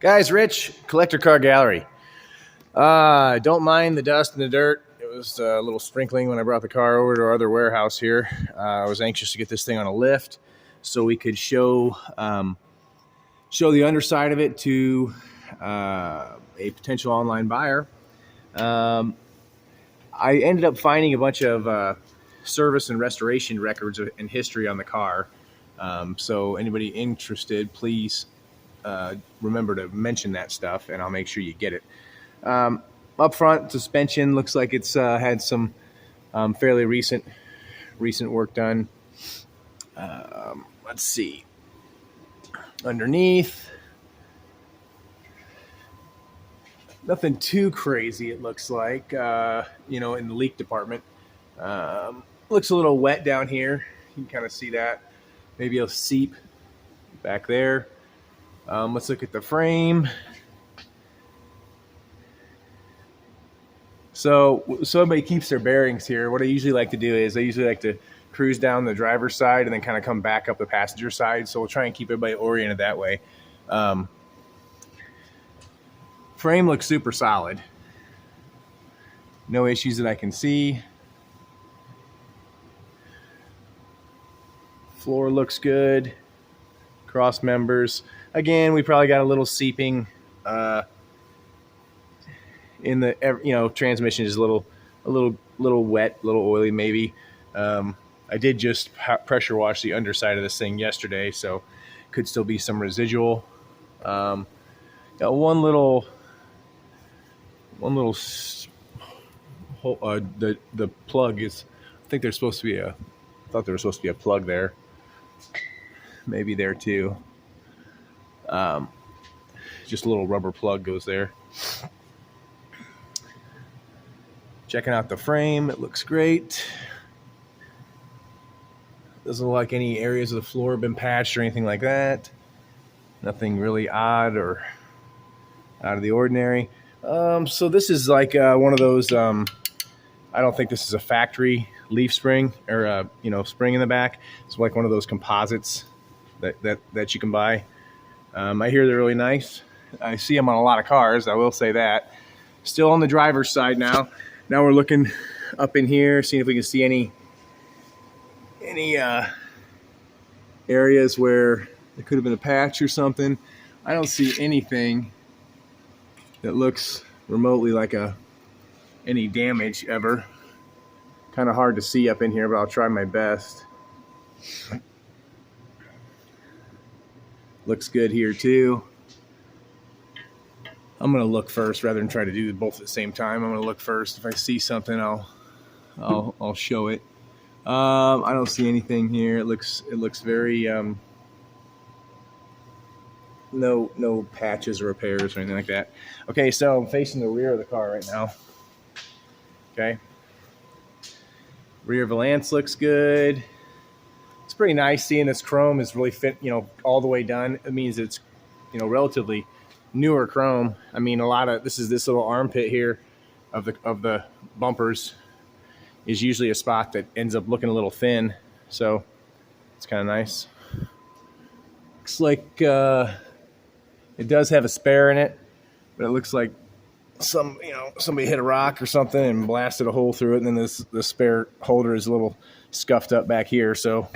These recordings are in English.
Guys, Rich, Collector Car Gallery. Don't mind the dust and the dirt. It was a little sprinkling when I brought the car over to our other warehouse here. I was anxious to get this thing on a lift so we could show the underside of it to a potential online buyer. I ended up finding a bunch of service and restoration records and history on the car. So anybody interested, please remember to mention that stuff, and I'll make sure you get it. Up front, suspension looks like it's had some fairly recent work done. Let's see. Underneath, nothing too crazy, it looks like, in the leak department. Looks a little wet down here. You can kind of see that. Maybe a seep back there. Let's look at the frame. So everybody keeps their bearings here. What I usually like to do is I usually like to cruise down the driver's side and then kind of come back up the passenger side. So we'll try and keep everybody oriented that way. Frame looks super solid. No issues that I can see. Floor looks good. Cross members. Again, we probably got a little seeping in the transmission is a little wet, a little oily maybe. I did just pressure wash the underside of this thing yesterday, so could still be some residual. Got one little hole, the plug is. I think there's supposed to be I thought there was supposed to be a plug there. Maybe there too. Just a little rubber plug goes there. Checking out the frame, it looks great. Doesn't look like any areas of the floor have been patched or anything like that. Nothing really odd or out of the ordinary. So this is like one of those, I don't think this is a factory leaf spring or spring in the back. It's like one of those composites that you can buy. I hear they're really nice. I see them on a lot of cars, I will say that. Still on the driver's side now. Now we're looking up in here, seeing if we can see any areas where there could have been a patch or something. I don't see anything that looks remotely like any damage ever. Kind of hard to see up in here, but I'll try my best. Looks good here too. I'm going to look first rather than try to do both at the same time. I'm going to look first. If I see something, I'll show it. I don't see anything here. It looks very no patches or repairs or anything like that. Okay, so I'm facing the rear of the car right now. Okay. Rear valance looks good. It's pretty nice seeing this chrome is really fit, all the way done. It means it's, relatively newer chrome. I mean, this little armpit here of the bumpers is usually a spot that ends up looking a little thin. So it's kind of nice. Looks like it does have a spare in it, but it looks like somebody hit a rock or something and blasted a hole through it. And then the spare holder is a little scuffed up back here. So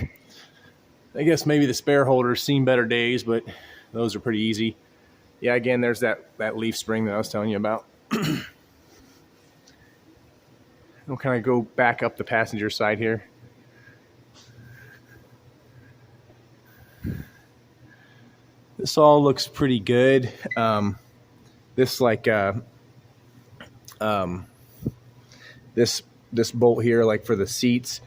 I guess maybe the spare holder's seen better days, but those are pretty easy. Yeah, again, there's that leaf spring that I was telling you about. We'll kind of go back up the passenger side here. This all looks pretty good. This bolt here, like for the seats,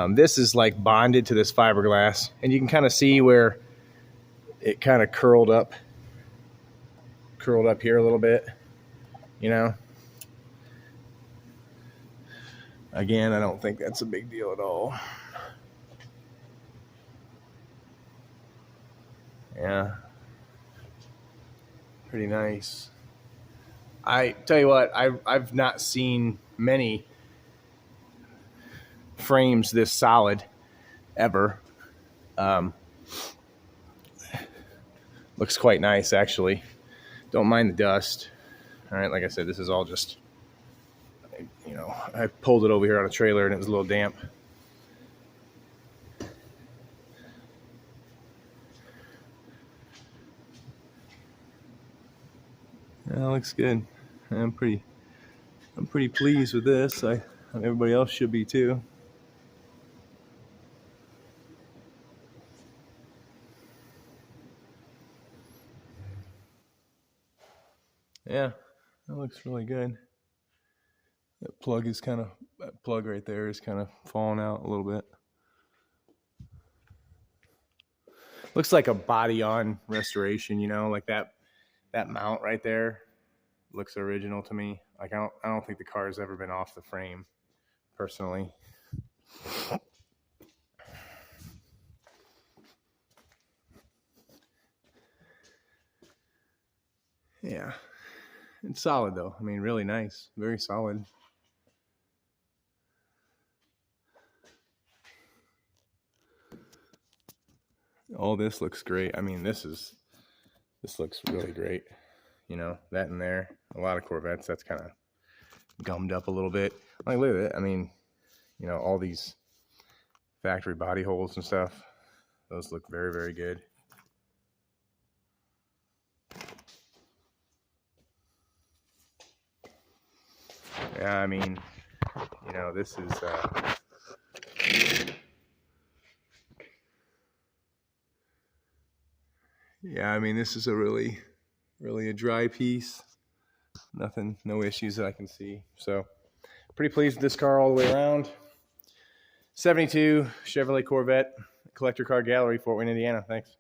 this is like bonded to this fiberglass, and you can kind of see where it kind of curled up here a little bit, Again, I don't think that's a big deal at all. Yeah. Pretty nice. I tell you what, I've not seen many frames this solid ever. Looks quite nice, actually. Don't mind the dust. All right, like I said, this is all just, you know, I pulled it over here on a trailer and it was a little damp. That looks good. I'm pretty pleased with this. Everybody else should be too. Yeah, that looks really good. That plug right there is kind of falling out a little bit. Looks like a body on restoration, you know, like that mount right there looks original to me. Like I don't think the car has ever been off the frame, personally. Yeah. It's solid though. I mean, really nice. Very solid. All this looks great. I mean, this looks really great. You know, that in there. A lot of Corvettes, that's kind of gummed up a little bit. Like, look at it. I mean, you know, all these factory body holes and stuff. Those look very, very good. Yeah, I mean, you know, this is yeah, I mean, this is a really a dry piece. Nothing, no issues that I can see. So pretty pleased with this car all the way around. 72 Chevrolet Corvette, Collector Car Gallery, Fort Wayne, Indiana. Thanks.